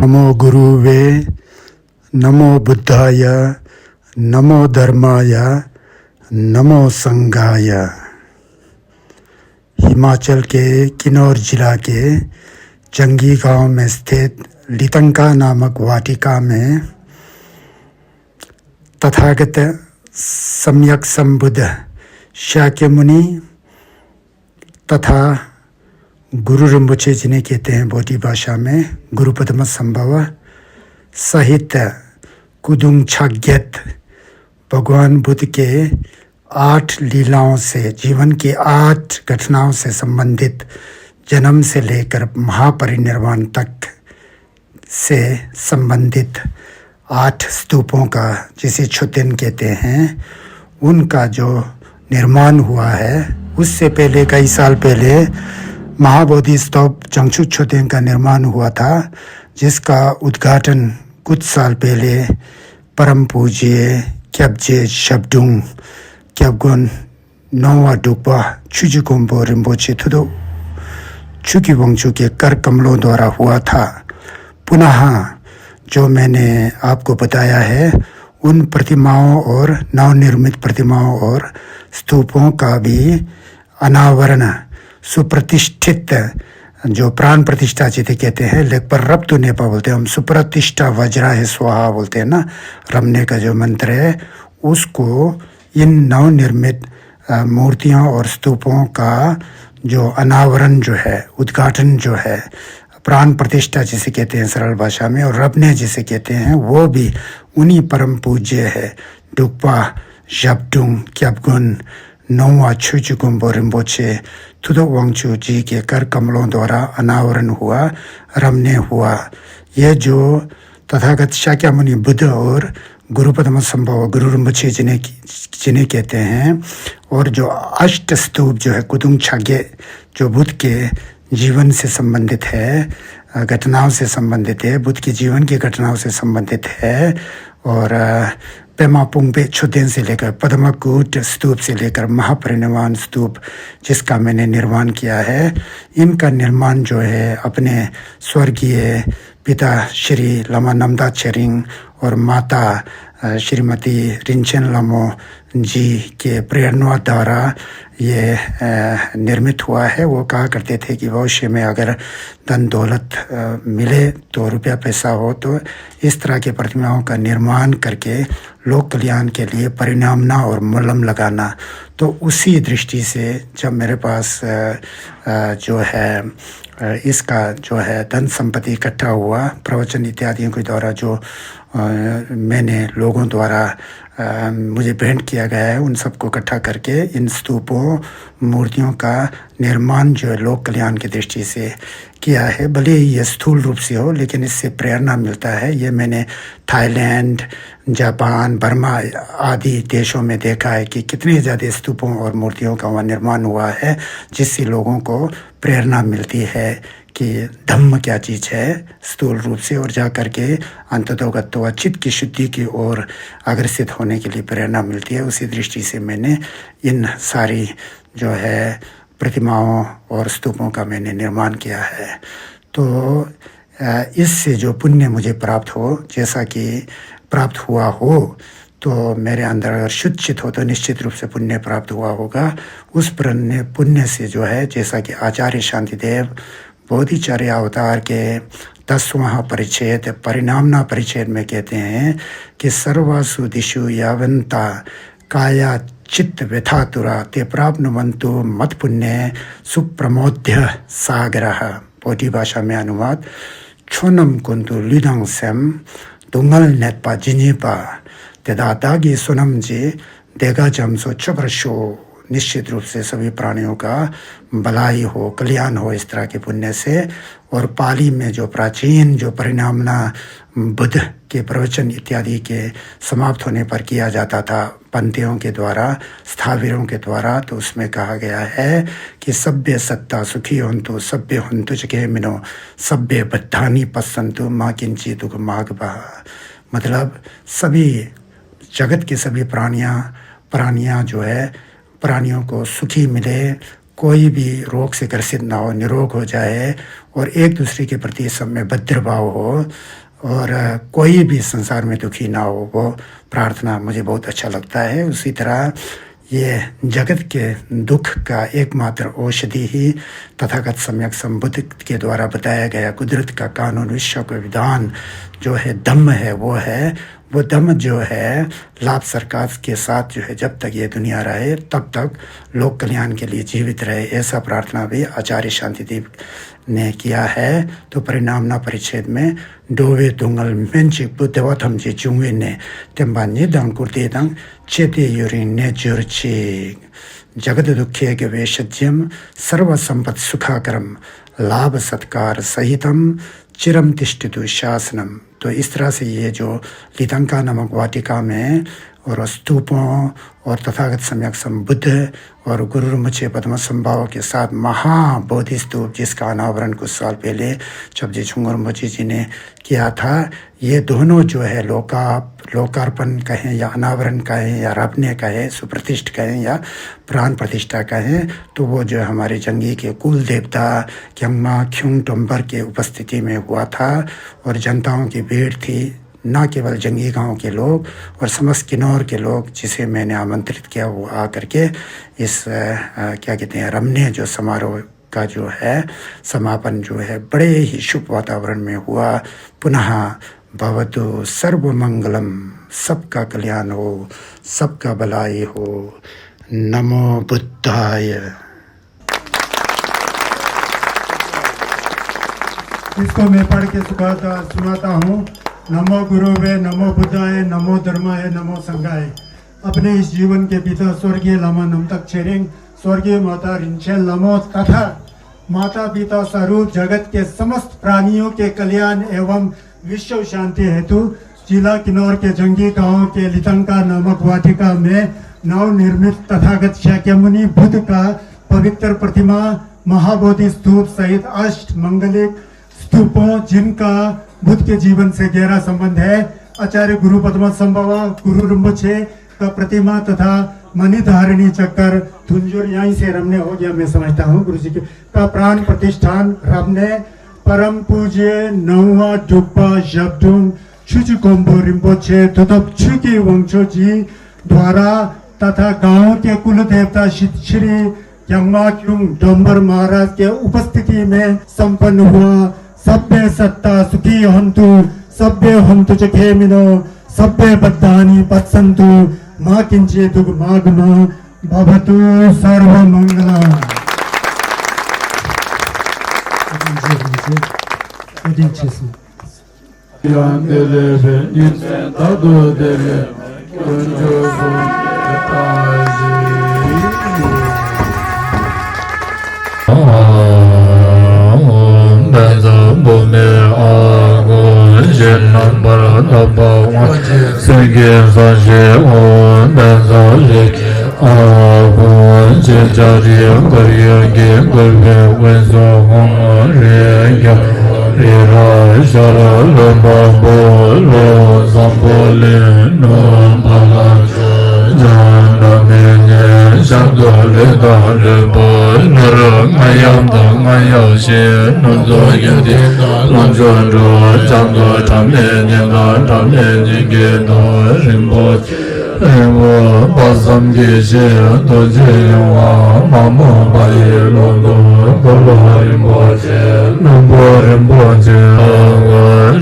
नमो गुरुवे नमो बुद्धाय नमो धर्माय नमो संघाय। हिमाचल के किन्नौर जिला के जंगी गांव में स्थित लितंका नामक वाटिका में तथागत सम्यक संबुद्ध शाक्य मुनि तथा गुरु रिम्पोछे जिन्हें कहते हैं बोटी भाषा में गुरुपद्म संभव सहित कुदुंग छाग्यत भगवान बुद्ध के 8 लीलाओं से, जीवन की 8 घटनाओं से संबंधित जन्म से लेकर महापरिनिर्वाण तक से संबंधित 8 स्तूपों का, जिसे छुतिन कहते हैं, उनका जो निर्माण हुआ है, उससे पहले कई साल पहले महाबोधि स्तूप जंगशुक छुतिन का निर्माण हुआ था, जिसका उद्घाटन कुछ साल पहले परम पूज्य क्याब्जे शब्दुंग क्याब्गुन नौवा डुक्पा छुजुकुम्बो रिम्पोछे थुदो छुकी वंशु के कर कमलों द्वारा हुआ था। पुनः जो मैंने आपको बताया है, उन प्रतिमाओं और नवनिर्मित प्रतिमाओं और स्तूपों का भी अनावरण सुप्रतिष्ठित, जो प्राण प्रतिष्ठा जिसे कहते हैं, लेख पर रब तो नेपा बोलते हैं हम, सुप्रतिष्ठा वज्रा है स्वाहा बोलते हैं ना, रमने का जो मंत्र है, उसको इन नवनिर्मित मूर्तियों और स्तूपों का जो अनावरण जो है, उद्घाटन जो है, प्राण प्रतिष्ठा जिसे कहते हैं सरल भाषा में, और रबने जिसे कहते हैं, वो भी उन्हीं परम पूज्य है डुक्पा शब्दुंग क्याब्गुन नौवा छुजुकुम्बो रिम्पोछे थुदो वांगचू जी के कर कमलों द्वारा अनावरण हुआ, रमने हुआ। यह जो तथागत शाक्यमुनि बुद्ध और गुरुपद्म संभव गुरु रिम्पोछे जिन्हें कहते हैं, और जो 8 स्तूप जो है कुदुंग छाग्ये, जो बुद्ध के जीवन से संबंधित है, घटनाओं से संबंधित है, बुद्ध के जीवन की घटनाओं से संबंधित है, और पेमा पुंगबे छुतिन से लेकर पद्मकूट स्तूप से लेकर महापरिनिर्वाण स्तूप जिसका मैंने निर्माण किया है, इनका निर्माण जो है अपने स्वर्गीय पिता श्री लमा नमदा छेरिंग और माता श्रीमती रिंचेन लामो जी के प्रेरणा द्वारा ये निर्मित हुआ है। वो कहा करते थे कि भविष्य में अगर धन दौलत मिले तो, रुपया पैसा हो तो, इस तरह के प्रतिमाओं का निर्माण करके लोक कल्याण के लिए परिणामना और मलम लगाना। तो उसी दृष्टि से जब मेरे पास जो है इसका जो है धन संपत्ति इकट्ठा हुआ, प्रवचन इत्यादियों के द्वारा जो मैंने लोगों द्वारा मुझे भेंट किया गया है, उन सबको इकट्ठा करके इन स्तूपों मूर्तियों का निर्माण जो है लोक कल्याण की दृष्टि से किया है। भले ही ये स्थूल रूप से हो, लेकिन इससे प्रेरणा मिलता है। ये मैंने थाईलैंड, जापान, बर्मा आदि देशों में देखा है कि कितने ज़्यादा स्तूपों और मूर्तियों का वहाँ निर्माण हुआ है, जिससे लोगों को प्रेरणा मिलती है कि धम्म क्या चीज़ है स्थूल रूप से, और जा कर के अंततोगत्वा चित्त की शुद्धि की ओर अग्रसित होने के लिए प्रेरणा मिलती है। उसी दृष्टि से मैंने इन सारी जो है प्रतिमाओं और स्तूपों का मैंने निर्माण किया है। तो इससे जो पुण्य मुझे प्राप्त हो, जैसा कि प्राप्त हुआ हो, तो मेरे अंदर अगर शुद्ध चित हो तो निश्चित रूप से पुण्य प्राप्त हुआ होगा। उस पुण्य से जो है, जैसा कि आचार्य शांतिदेव बोधिचर्य अवतार के 10वां परिच्छेद परिणामना परिच्छेद में कहते हैं कि सर्वासु दिशु यावंता काया चित्त व्यथातुरा ते प्राप्नुवन्तु मत पुण्य सुप्रमोद्य सागरः। बोधि भाषा में अनुवाद, छोनम कुंतु लिदंग सेम दुंगल नेतपा जिनीपा तेदातागी सुनम जी देगा जमसो चक्रशो। निश्चित रूप से सभी प्राणियों का भलाई हो, कल्याण हो इस तरह के पुण्य से। और पाली में जो प्राचीन जो परिणामना बुद्ध के प्रवचन इत्यादि के समाप्त होने पर किया जाता था पंक्तियों के द्वारा, स्थावीरों के द्वारा, तो उसमें कहा गया है कि सभ्य सत्ता सुखी हंतु सभ्य हंतु चके मिनो सभ्य बद्धानी पसंतु माँ किंची दुख माग बहा। मतलब सभी जगत के सभी प्राणियाँ जो है, प्राणियों को सुखी मिले, कोई भी रोग से ग्रसित ना हो, निरोग हो जाए, और एक दूसरे के प्रति सब में भद्रभाव हो, और कोई भी संसार में दुखी ना हो, वो प्रार्थना मुझे बहुत अच्छा लगता है। उसी तरह ये जगत के दुख का एकमात्र औषधि ही तथागत सम्यक संबुद्ध के द्वारा बताया गया कुदरत का कानून, विश्व का विधान जो है, धम्म है, वो है। वो धम्म जो है लाभ सरकार के साथ जो है, जब तक ये दुनिया रहे तब तक लोक कल्याण के लिए जीवित रहे, ऐसा प्रार्थना भी आचार्य शांतिदेव ने किया है। तो परिणामना परिच्छेद में डोवे दुंगल मेंचिक बुद्धवतम जी चुंगे ने तेम्बा निदंग कुर्तेदंग चेते युरी ने जुर्चिक जगत दुखे के वेशज्यम सर्व संपत् सुखाकरम लाभ सत्कार सहितम चिरम तिष्ठितु शासनम। तो इस तरह से ये जो लितंका नामक वाटिका में और स्तूपों और तथागत सम्यक संबुद्ध और गुरु rinpoche पद्म संभाव के साथ महाबोधि स्तूप, जिसका अनावरण कुछ साल पहले चबजी छुंगर rinpoche जी ने किया था, ये दोनों जो है लोकार्पण कहें या अनावरण कहें या रबने कहें, सुप्रतिष्ठ कहें या प्राण प्रतिष्ठा कहें, तो वो जो हमारे जंगी के कुल देवता क्यंगमा ख्युंग टोम्बर के उपस्थिति में हुआ था। और जनताओं की भीड़ थी, न केवल जंगी गांव के लोग और समस्त किन्नौर के लोग, जिसे मैंने आमंत्रित किया, वो आकर के इस क्या कहते हैं रमणीय जो समारोह का जो है समापन जो है बड़े ही शुभ वातावरण में हुआ। पुनः भवतु सर्वमंगलम, सबका कल्याण हो, सबका भलाई हो। नमो बुद्धाय। इसको मैं पढ़ के सुनाता हूँ। नमो गुरुवे, नमो बुद्धाय, नमो धर्माय, नमो संघाय। अपने इस जीवन के पिता स्वर्गीय लामा नमतक छेरिंग, स्वर्गीय माता रिंचेल नमो तथा माता पिता स्वरूप जगत के समस्त प्राणियों के कल्याण एवं विश्व शांति हेतु जिला किन्नौर के जंगी गांव के लितंका नामक वाटिका में नव निर्मित तथागत शाक्यमुनि बुद्ध का पवित्र प्रतिमा महाबोधि स्तूप सहित अष्ट मंगलिक स्तूपों, जिनका बुद्ध के जीवन से गहरा संबंध है, आचार्य गुरु पद्म संभवा गुरु rinpoche का प्रतिमा तथा मणिधारिणी चक्कर थुंजुर यहीं से रमने हो गया, मैं समझता हूँ गुरु जी के का प्राण प्रतिष्ठान रमने परम पूज्य नौवा डुब्बा जबडुंग छुचुकोम्बो rinpoche तुतप छुकी वंशो जी द्वारा तथा गांव के कुल देवता श्री यंगमा क्युंग डोम्बर महाराज के उपस्थिति में संपन्न हुआ। सभ्य सत्ता सुखी हंतु सभ्य हंतु चखे मिनो सभ्य बद्धानी पत्संतु माँ किंचे दुख मागमा भवतु Sarvamangala. Chandu Lida Ribo Nuru Ngayam Da Ngayao Shi Nundu Yudi Lanju Ru Chandu Tamle Nila Tamle Nyingi Do Rimbo Rimbo Basam Gishi Doji Yunga Mamu Bayi Londo Golo Rimbo Je Numbo Rimbo Je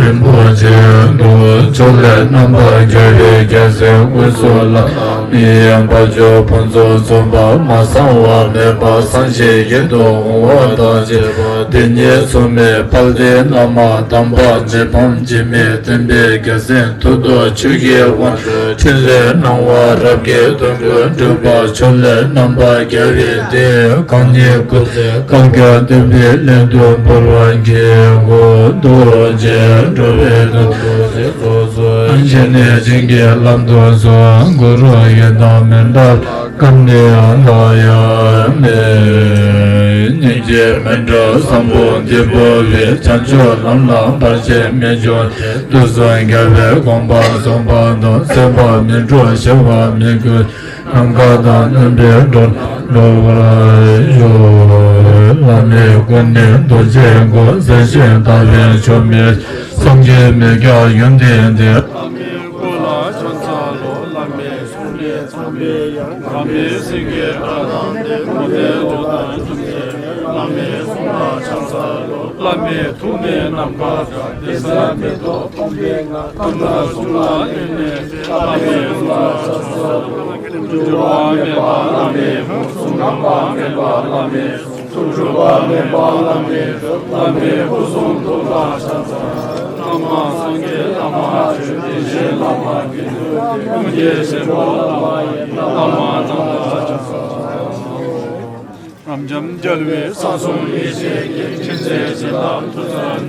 Rimbo Je Do Chole Namba Giri Gese Wisola Miyam Bajo Punzo Zumba Masawa Meba Sanshi Yedo Wada Jeba Denye Sume Palde Nama Damba Nepam Jime Tembe Gese Tudo Chuge Wan Chile Nangwa Rabge Dungu Duba Chole Namba Giri De Kanye Kuze Kanga Tembe Lendu Purwange Go Do Je Dobe Doze Rozo Anjene Jinge Lando So Guru Yeda Mendal Kamne Andaya Me Nije Mendo Sambo Debo Le Chancho Lamla Barche Mejo Duzan Gave Gomba Zomba No Seba Minjo Sheva Migu Angada Nambe Don Logra Yo Lame Gwene Doje Go Zenshen Tave Chome Songye Mega Yundende Lame Singe Radande Mode Lodan Tumye Lame Sumba Chansalo Lame Tume Namka Desalame Do Tumbenga Tunda Sula Nene Lame Sumba Chansalo Jura Meba Lame Sungamba Meba Lame Sujuba Meba Lame Lame Kusum Tunda Chansalo Lama Sange Lama Chudishe Lama Gidu Muje Sebo Lama Lama Nanda Ramjam Jalve Sasum Ishe Chinze Silam Tuzan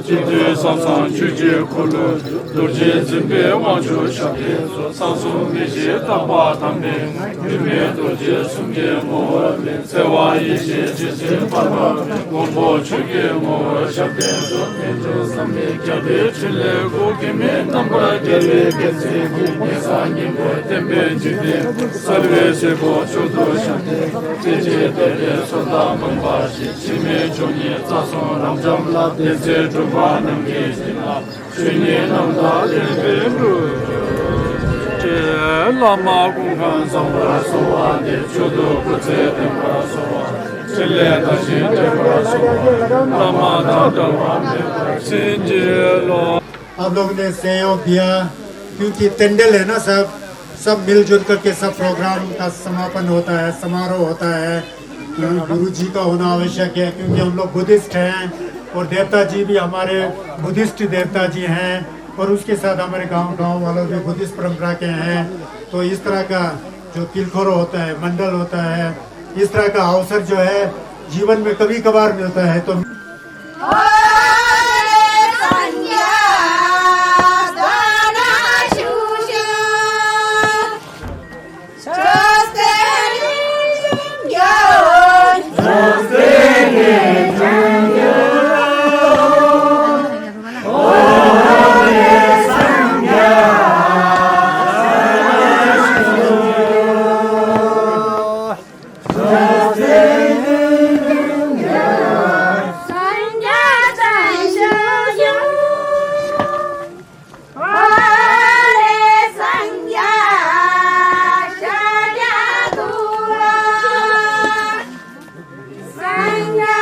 Jide Sasan Chuje Kulu Durje Zimbe Wanchu Shakye Sasum Ishe Tapa Tambe Yume Durje Sumge Moa Sewa Ishe Jise Pama Gombo Chuge Moa Shakye Somejo Sambe Kyabe Chile Gokime Namba Kyabe Kese Nisa Nyimbo Tembe Jide Salve Sebo Chodo Shakye Teje Tete Soda Mambashi Shime Chonye Tason Ramjam La Dese Druba Namge Sina Shunye Namda Tembe Ru Lama Gunghan Sambra Sowa De Chodo Kutse Temba Sowa Chile Tashi Temba Sowa Lama Tadalwa Sinje Lo आप लोगों ने सहयोग दिया क्योंकि तेंडल है ना सब मिलजुल करके सब प्रोग्राम का समापन होता है समारोह होता है गुरु जी का होना आवश्यक है क्योंकि हम लोग बुद्धिस्ट हैं और देवता जी भी हमारे बुद्धिस्ट देवता जी हैं और उसके साथ हमारे गांव वालों भी बुद्धिस्ट परंपरा के हैं तो इस तरह का जो किलखोरो होता है मंडल होता है इस तरह का अवसर जो है जीवन में कभी कभार मिलता है तो Sangha